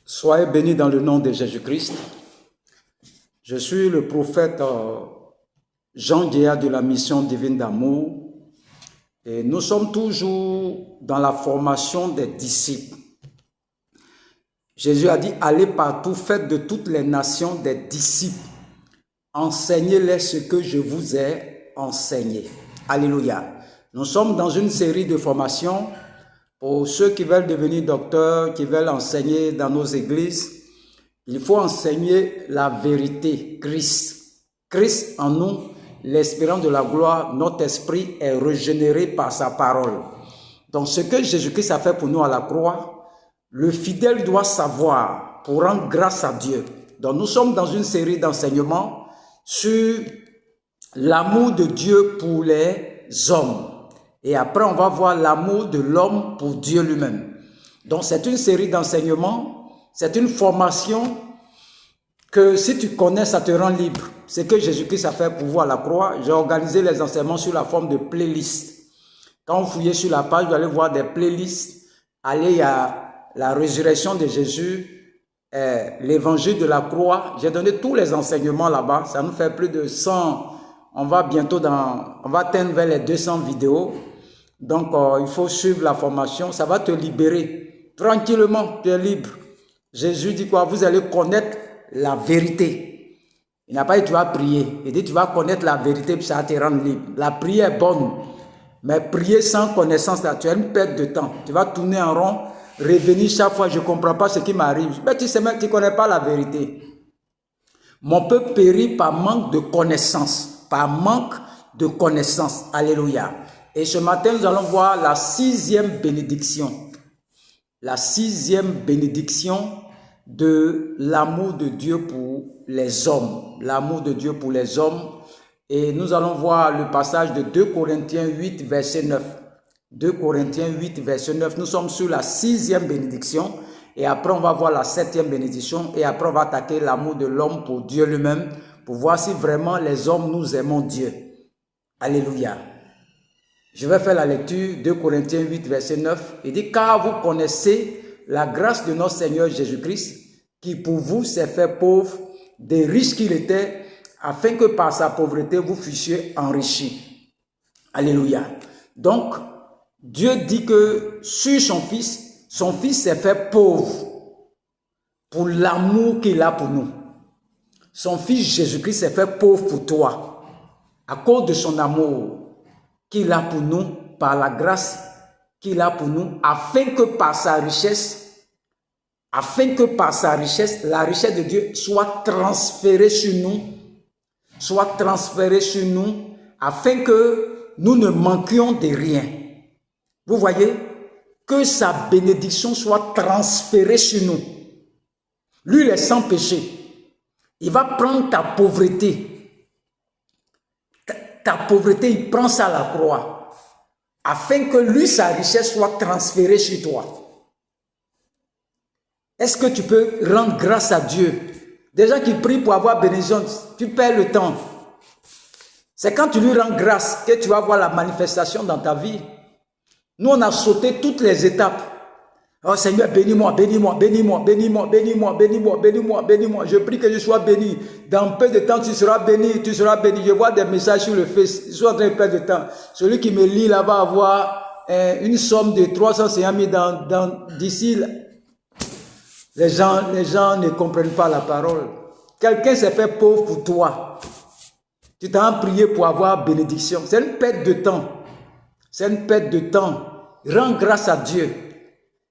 Soyez bénis dans le nom de Jésus-Christ. Je suis le prophète Jean Guéa de la mission divine d'amour et nous sommes toujours dans la formation des disciples. Jésus a dit, allez partout, faites de toutes les nations des disciples. Enseignez-les ce que je vous ai enseigné. Alléluia. Nous sommes dans une série de formations pour ceux qui veulent devenir docteurs, qui veulent enseigner dans nos églises. Il faut enseigner la vérité, Christ. Christ en nous, l'espérance de la gloire, notre esprit est régénéré par sa parole. Donc ce que Jésus-Christ a fait pour nous à la croix, le fidèle doit savoir pour rendre grâce à Dieu. Donc nous sommes dans une série d'enseignements sur l'amour de Dieu pour les hommes. Et après, on va voir l'amour de l'homme pour Dieu lui-même. Donc, c'est une série d'enseignements, c'est une formation que si tu connais, ça te rend libre. C'est ce que Jésus-Christ a fait pour vous à la croix. J'ai organisé les enseignements sous la forme de playlists. Quand vous fouillez sur la page, vous allez voir des playlists. Allez, il y a la résurrection de Jésus, l'évangile de la croix. J'ai donné tous les enseignements là-bas. Ça nous fait plus de 100. On va atteindre vers les 200 vidéos. Donc, il faut suivre la formation. Ça va te libérer. Tranquillement, tu es libre. Jésus dit quoi? Vous allez connaître la vérité. Il n'a pas dit tu vas prier. Il dit tu vas connaître la vérité puis ça va te rendre libre. La prière est bonne. Mais prier sans connaissance, là, tu as une perte de temps. Tu vas tourner en rond, revenir chaque fois. Je ne comprends pas ce qui m'arrive. Mais tu sais même, tu ne connais pas la vérité. Mon peuple périt par manque de connaissance. Par manque de connaissance. Alléluia. Et ce matin, nous allons voir la 6e bénédiction. La 6e bénédiction de l'amour de Dieu pour les hommes. L'amour de Dieu pour les hommes. Et nous allons voir le passage de 2 Corinthiens 8, verset 9. 2 Corinthiens 8, verset 9. Nous sommes sur la 6e bénédiction. Et après, on va voir la 7e bénédiction. Et après, on va attaquer l'amour de l'homme pour Dieu lui-même. Pour voir si vraiment les hommes nous aimons Dieu. Alléluia. Je vais faire la lecture, 2 Corinthiens 8, verset 9. Il dit, car vous connaissez la grâce de notre Seigneur Jésus-Christ, qui pour vous s'est fait pauvre, des riches qu'il était, afin que par sa pauvreté, vous fussiez enrichis. Alléluia. Donc, Dieu dit que sur son Fils s'est fait pauvre pour l'amour qu'il a pour nous. Son Fils Jésus-Christ s'est fait pauvre pour toi, à cause de son amour qu'il a pour nous, par la grâce qu'il a pour nous, afin que par sa richesse, la richesse de Dieu soit transférée sur nous, afin que nous ne manquions de rien. Vous voyez, que sa bénédiction soit transférée sur nous. Lui, il est sans péché. Il va prendre ta pauvreté. Ta pauvreté, il prend ça à la croix, afin que lui, sa richesse soit transférée sur toi. Est-ce que tu peux rendre grâce à Dieu? Des gens qui prient pour avoir bénédiction, tu perds le temps. C'est quand tu lui rends grâce que tu vas voir la manifestation dans ta vie. Nous, on a sauté toutes les étapes. Oh Seigneur, bénis-moi, bénis-moi, bénis-moi, bénis-moi, bénis-moi, bénis-moi, bénis-moi, bénis-moi. Je prie que je sois béni. Dans peu de temps, tu seras béni, tu seras béni. Je vois des messages sur le Face. Je suis en train de perdre de temps. Celui qui me lit là va avoir une somme de 350 000 d'ici. Les gens ne comprennent pas la parole. Quelqu'un s'est fait pauvre pour toi. Tu t'as prié pour avoir bénédiction. C'est une perte de temps. C'est une perte de temps. Rends grâce à Dieu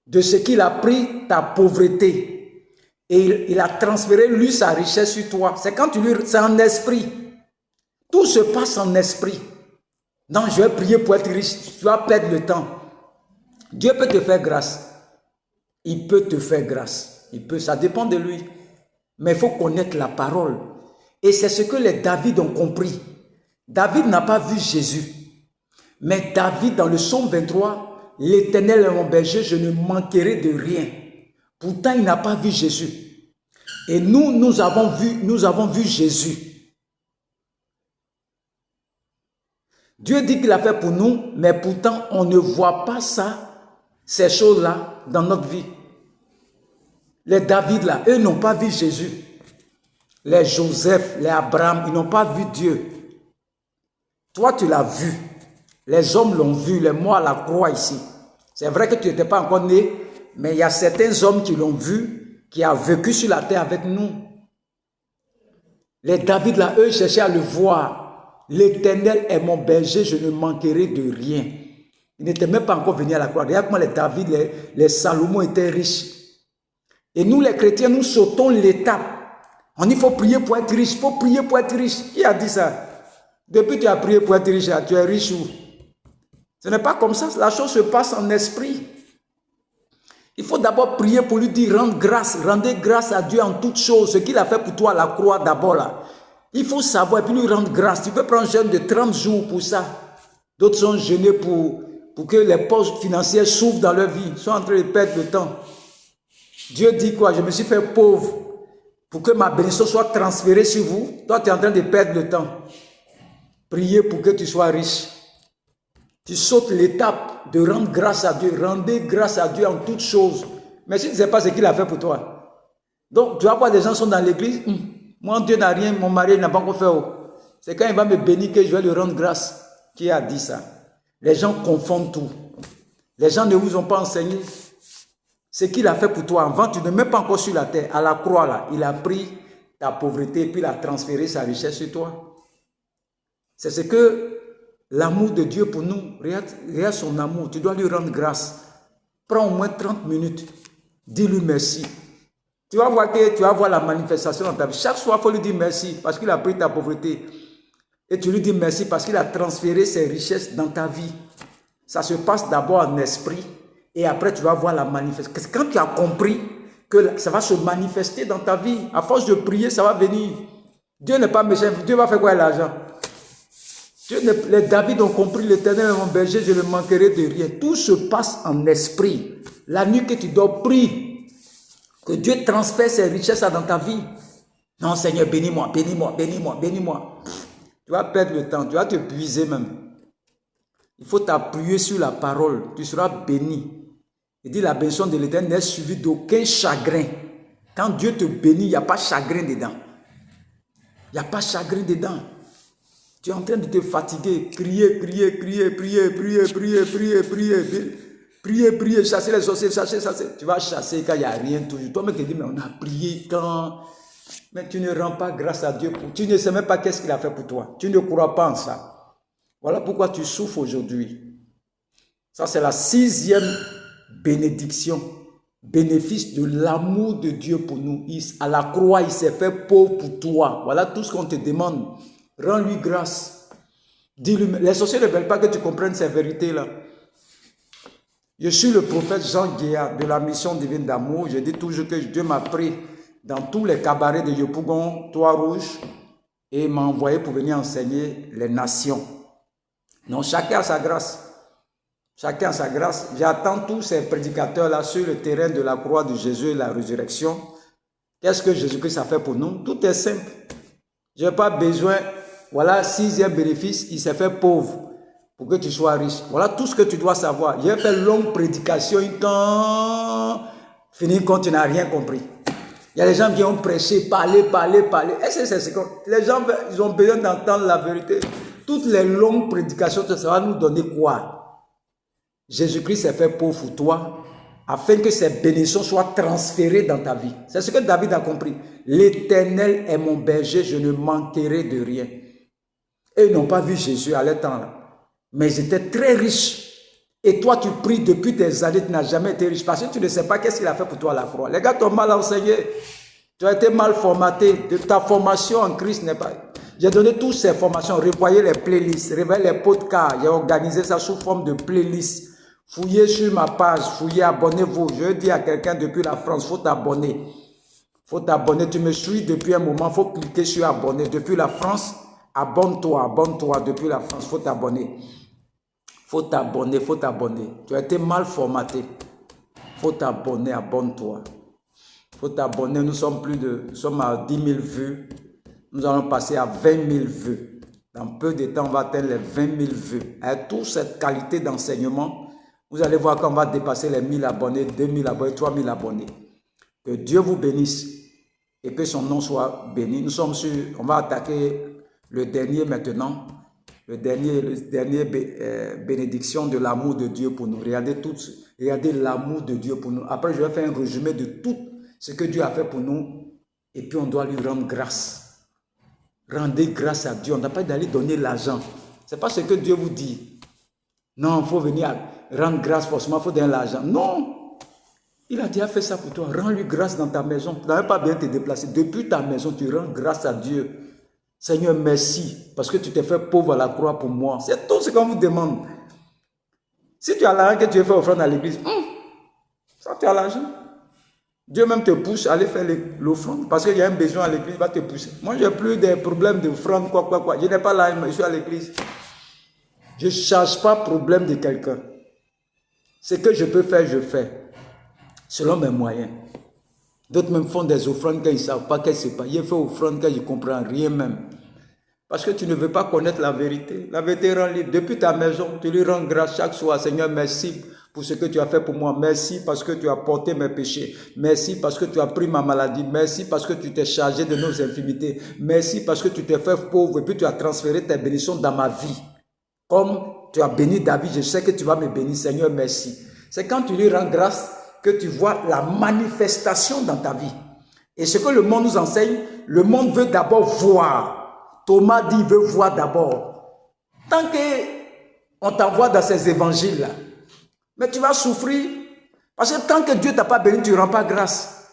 de ce qu'il a pris ta pauvreté et il a transféré lui sa richesse sur toi. C'est quand c'est en esprit. Tout se passe en esprit. Non, je vais prier pour être riche. Tu vas perdre le temps. Dieu peut te faire grâce. Il peut te faire grâce. Ça dépend de lui. Mais il faut connaître la parole. Et c'est ce que les David ont compris. David n'a pas vu Jésus. Mais David, dans le psaume 23, l'Éternel est mon berger, je ne manquerai de rien. Pourtant, il n'a pas vu Jésus. Et nous avons vu Jésus. Dieu dit qu'il a fait pour nous, mais pourtant, on ne voit pas ça, ces choses-là, dans notre vie. Les David là, eux n'ont pas vu Jésus. Les Joseph, les Abraham, ils n'ont pas vu Dieu. Toi, tu l'as vu. Les hommes l'ont vu, les morts à la croix ici. C'est vrai que tu n'étais pas encore né, mais il y a certains hommes qui l'ont vu, qui ont vécu sur la terre avec nous. Les David là, eux cherchaient à le voir. L'Éternel est mon berger, je ne manquerai de rien. Ils n'étaient même pas encore venus à la croix. Regarde comment les David, les Salomon étaient riches. Et nous les chrétiens, nous sautons l'étape. On dit, il faut prier pour être riche, il faut prier pour être riche. Qui a dit ça? Depuis que tu as prié pour être riche, tu es riche où? Ce n'est pas comme ça, la chose se passe en esprit. Il faut d'abord prier pour lui dire, rendre grâce, rendez grâce à Dieu en toutes choses, ce qu'il a fait pour toi à la croix d'abord là. Il faut savoir et puis lui rendre grâce. Tu peux prendre un jeûne de 30 jours pour ça. D'autres sont jeûnés pour que les postes financiers s'ouvrent dans leur vie. Ils sont en train de perdre le temps. Dieu dit quoi? Je me suis fait pauvre pour que ma bénédiction soit transférée sur vous. Toi, tu es en train de perdre le temps. Priez pour que tu sois riche. Tu sautes l'étape de rendre grâce à Dieu. Rendez grâce à Dieu en toutes choses. Mais si tu ne sais pas ce qu'il a fait pour toi. Donc, tu vas voir des gens qui sont dans l'église. Moi, Dieu n'a rien, mon mari n'a pas encore fait. C'est quand il va me bénir que je vais lui rendre grâce. Qui a dit ça? Les gens confondent tout. Les gens ne vous ont pas enseigné ce qu'il a fait pour toi. Avant, tu n'es même pas encore sur la terre. À la croix, là, il a pris ta pauvreté et puis il a transféré sa richesse sur toi. C'est ce que l'amour de Dieu pour nous. Regarde son amour. Tu dois lui rendre grâce. Prends au moins 30 minutes. Dis-lui merci. Tu vas voir la manifestation dans ta vie. Chaque fois, il faut lui dire merci parce qu'il a pris ta pauvreté. Et tu lui dis merci parce qu'il a transféré ses richesses dans ta vie. Ça se passe d'abord en esprit et après tu vas voir la manifestation. Quand tu as compris que ça va se manifester dans ta vie, à force de prier, ça va venir. Dieu n'est pas méchant. Dieu va faire quoi l'argent? Les David ont compris, l'Éternel est mon berger, je ne manquerai de rien. Tout se passe en esprit. La nuit que tu dors, prie. Que Dieu transfère ses richesses dans ta vie. Non, Seigneur, bénis-moi, bénis-moi, bénis-moi, bénis-moi. Tu vas perdre le temps, tu vas te puiser même. Il faut t'appuyer sur la parole, tu seras béni. Il dit la bénédiction de l'Éternel n'est suivie d'aucun chagrin. Quand Dieu te bénit, il n'y a pas de chagrin dedans. Il n'y a pas de chagrin dedans. Tu es en train de te fatiguer, crier, prier, prier, prier, prier, prier, prier, prier, prier, prier, chasser les sorciers, chasser. Tu vas chasser quand il n'y a rien toujours. Toi-même tu te dis, mais on a prié quand... Mais tu ne rends pas grâce à Dieu. Tu ne sais même pas qu'est-ce qu'il a fait pour toi. Tu ne crois pas en ça. Voilà pourquoi tu souffres aujourd'hui. Ça, c'est la 6e bénédiction. Bénéfice de l'amour de Dieu pour nous. À la croix, il s'est fait pauvre pour toi. Voilà tout ce qu'on te demande. Rends-lui grâce. Dis-lui, les sorciers ne veulent pas que tu comprennes ces vérités-là. Je suis le prophète Jean Guéa de la mission divine d'amour. Je dis toujours que Dieu m'a pris dans tous les cabarets de Yopougon, Trois-Rouges, et m'a envoyé pour venir enseigner les nations. Donc chacun a sa grâce. Chacun a sa grâce. J'attends tous ces prédicateurs-là sur le terrain de la croix de Jésus et la résurrection. Qu'est-ce que Jésus-Christ a fait pour nous? Tout est simple. Je n'ai pas besoin. Voilà, 6e bénéfice, il s'est fait pauvre pour que tu sois riche. Voilà tout ce que tu dois savoir. J'ai fait une longue prédication, fini quand tu n'as rien compris. Il y a des gens qui ont prêché, parler. Est-ce que c'est ce que les gens ils ont besoin d'entendre la vérité? Toutes les longues prédications, ça va nous donner quoi? Jésus-Christ s'est fait pauvre pour toi, afin que ces bénédictions soient transférées dans ta vie. C'est ce que David a compris. L'Éternel est mon berger, je ne manquerai de rien. Et ils n'ont pas vu Jésus à leur temps là. Mais ils étaient très riches. Et toi, tu pries depuis des années, tu n'as jamais été riche parce que tu ne sais pas qu'est-ce qu'il a fait pour toi à la croix. Les gars t'ont mal enseigné. Tu as été mal formaté. Ta formation en Christ n'est pas... J'ai donné toutes ces formations. Revoyez les playlists, revoyez les podcasts. J'ai organisé ça sous forme de playlists. Fouillez sur ma page, fouillez, abonnez-vous. Je dis à quelqu'un depuis la France, il faut t'abonner. Il faut t'abonner. Tu me suis depuis un moment, il faut cliquer sur abonner. Depuis la France, abonne-toi depuis la France, il faut t'abonner. Faut t'abonner. Tu as été mal formaté. Faut t'abonner, abonne-toi. Faut t'abonner. Nous sommes à 10 000 vues. Nous allons passer à 20 000 vues. Dans peu de temps, on va atteindre les 20 000 vues. Avec toute cette qualité d'enseignement, vous allez voir qu'on va dépasser les 1000 abonnés, 2000 abonnés, 3000 abonnés. Que Dieu vous bénisse et que son nom soit béni. Nous sommes sur, on va attaquer le dernier maintenant, le dernier bénédiction de l'amour de Dieu pour nous. Regardez l'amour de Dieu pour nous. Après, je vais faire un résumé de tout ce que Dieu a fait pour nous et puis on doit lui rendre grâce. Rendez grâce à Dieu. On n'a pas d'aller donner l'argent. Ce n'est pas ce que Dieu vous dit. Non, il faut venir rendre grâce forcément, il faut donner l'argent. Non, il a déjà fait ça pour toi. Rends-lui grâce dans ta maison. Tu n'avais pas bien te déplacer. Depuis ta maison, tu rends grâce à Dieu. Seigneur, merci, parce que tu t'es fait pauvre à la croix pour moi. C'est tout ce qu'on vous demande. Si tu as l'argent que tu veux faire offrande à l'église, ça tu as l'argent. Dieu même te pousse à aller faire l'offrande, parce qu'il y a un besoin à l'église, il va te pousser. Moi, je n'ai plus de problèmes d'offrande, quoi. Je n'ai pas l'argent, je suis à l'église. Je ne cherche pas problème de quelqu'un. Ce que je peux faire, je fais. Selon mes moyens. D'autres même font des offrandes quand ils ne savent pas qu'elles ne savent pas. Ils font offrande quand ils ne comprennent rien même. Parce que tu ne veux pas connaître la vérité. La vérité rend libre. Depuis ta maison, tu lui rends grâce chaque soir. Seigneur, merci pour ce que tu as fait pour moi. Merci parce que tu as porté mes péchés. Merci parce que tu as pris ma maladie. Merci parce que tu t'es chargé de nos infimités. Merci parce que tu t'es fait pauvre et puis tu as transféré tes bénédictions dans ma vie. Comme tu as béni David, je sais que tu vas me bénir. Seigneur, merci. C'est quand tu lui rends grâce que tu vois la manifestation dans ta vie. Et ce que le monde nous enseigne, le monde veut d'abord voir. Thomas dit, il veut voir d'abord. Tant qu'on t'envoie dans ces évangiles-là, mais tu vas souffrir. Parce que tant que Dieu ne t'a pas béni, tu ne rends pas grâce.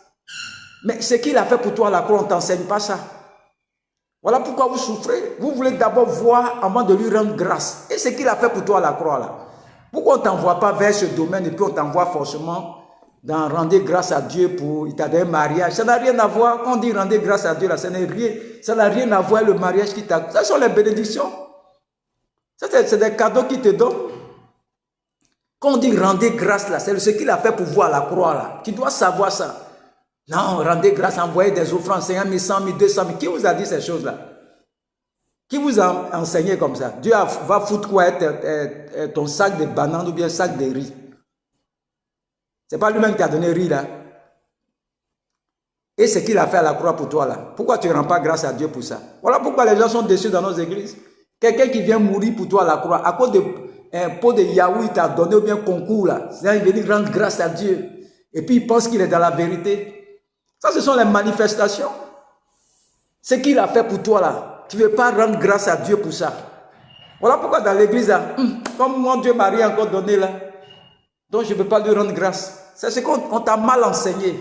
Mais ce qu'il a fait pour toi à la croix, on ne t'enseigne pas ça. Voilà pourquoi vous souffrez. Vous voulez d'abord voir avant de lui rendre grâce. Et ce qu'il a fait pour toi à la croix, là. Pourquoi on ne t'envoie pas vers ce domaine et puis on t'envoie forcément dans rendre grâce à Dieu pour il t'a donné un mariage? Ça n'a rien à voir. Quand on dit rendre grâce à Dieu, là, ça n'a rien à voir le mariage qui t'a. Ça sont les bénédictions. Ça, c'est des cadeaux qu'il te donne. Quand on dit rendez grâce, là, c'est ce qu'il a fait pour vous à la croix, là. Tu dois savoir ça. Non, rendez grâce, envoyez des offrandes, 50 000, 100 000, 200 000. Qui vous a dit ces choses-là? Qui vous a enseigné comme ça? Dieu va foutre quoi? Ton sac de bananes ou bien sac de riz. C'est pas lui-même qui a donné riz, là. Et ce qu'il a fait à la croix pour toi, là. Pourquoi tu ne rends pas grâce à Dieu pour ça? Voilà pourquoi les gens sont déçus dans nos églises. Quelqu'un qui vient mourir pour toi à la croix, à cause d'un pot de yaourt, il t'a donné ou bien concours, là. C'est-à-dire, il vient rendre grâce à Dieu. Et puis, il pense qu'il est dans la vérité. Ça, ce sont les manifestations. Ce qu'il a fait pour toi, là. Tu ne veux pas rendre grâce à Dieu pour ça. Voilà pourquoi dans l'église, là, comme mon Dieu m'a rien encore donné, là, donc je ne peux pas lui rendre grâce. C'est ce qu'on t'a mal enseigné.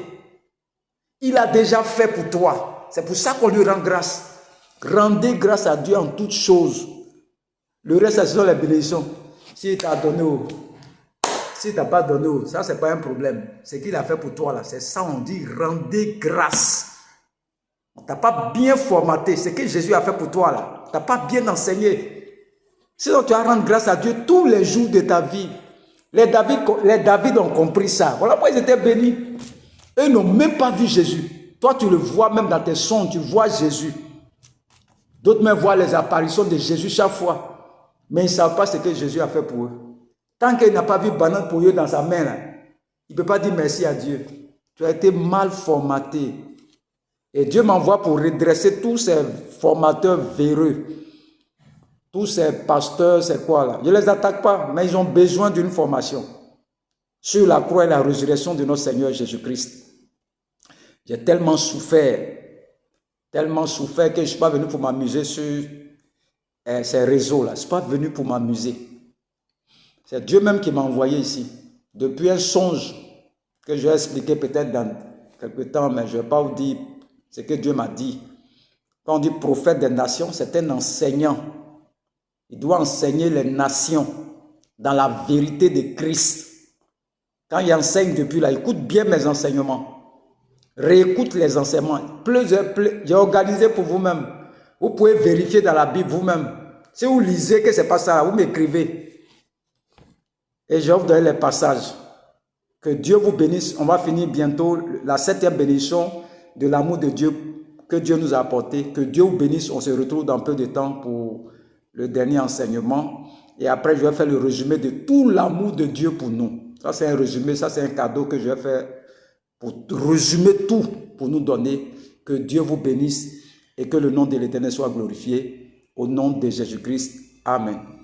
Il a déjà fait pour toi. C'est pour ça qu'on lui rend grâce. Rendez grâce à Dieu en toutes choses. Le reste, ce sont les bénédictions. S'il t'a donné, s'il t'a pas donné, ça, ce n'est pas un problème. Ce qu'il a fait pour toi, là, c'est ça, on dit rendez grâce. On ne t'a pas bien formaté. Ce que Jésus a fait pour toi, là, on ne t'a pas bien enseigné. Sinon, tu vas rendre grâce à Dieu tous les jours de ta vie. Les David ont compris ça. Voilà pourquoi ils étaient bénis. Eux n'ont même pas vu Jésus. Toi, tu le vois même dans tes songes, tu vois Jésus. D'autres même voient les apparitions de Jésus chaque fois. Mais ils ne savent pas ce que Jésus a fait pour eux. Tant qu'il n'a pas vu banane pour eux dans sa main, là, il ne peut pas dire merci à Dieu. Tu as été mal formaté. Et Dieu m'envoie pour redresser tous ces formateurs véreux. Tous ces pasteurs, c'est quoi là? Je ne les attaque pas, mais ils ont besoin d'une formation sur la croix et la résurrection de notre Seigneur Jésus-Christ. J'ai tellement souffert que je ne suis pas venu pour m'amuser sur ces réseaux-là. Je ne suis pas venu pour m'amuser. C'est Dieu même qui m'a envoyé ici. Depuis un songe que je vais expliquer peut-être dans quelques temps, mais je ne vais pas vous dire ce que Dieu m'a dit. Quand on dit prophète des nations, c'est un enseignant. Il doit enseigner les nations dans la vérité de Christ. Quand il enseigne depuis là, écoute bien mes enseignements. Réécoute les enseignements. J'ai organisé pour vous-même. Vous pouvez vérifier dans la Bible vous-même. Si vous lisez que ce n'est pas ça, vous m'écrivez. Et je vais vous donner les passages. Que Dieu vous bénisse. On va finir bientôt la 7e bénédiction de l'amour de Dieu que Dieu nous a apporté. Que Dieu vous bénisse. On se retrouve dans peu de temps pour le dernier enseignement. Et après, je vais faire le résumé de tout l'amour de Dieu pour nous. Ça, c'est un résumé. Ça, c'est un cadeau que je vais faire pour résumer tout, pour nous donner. Que Dieu vous bénisse et que le nom de l'Éternel soit glorifié. Au nom de Jésus-Christ. Amen.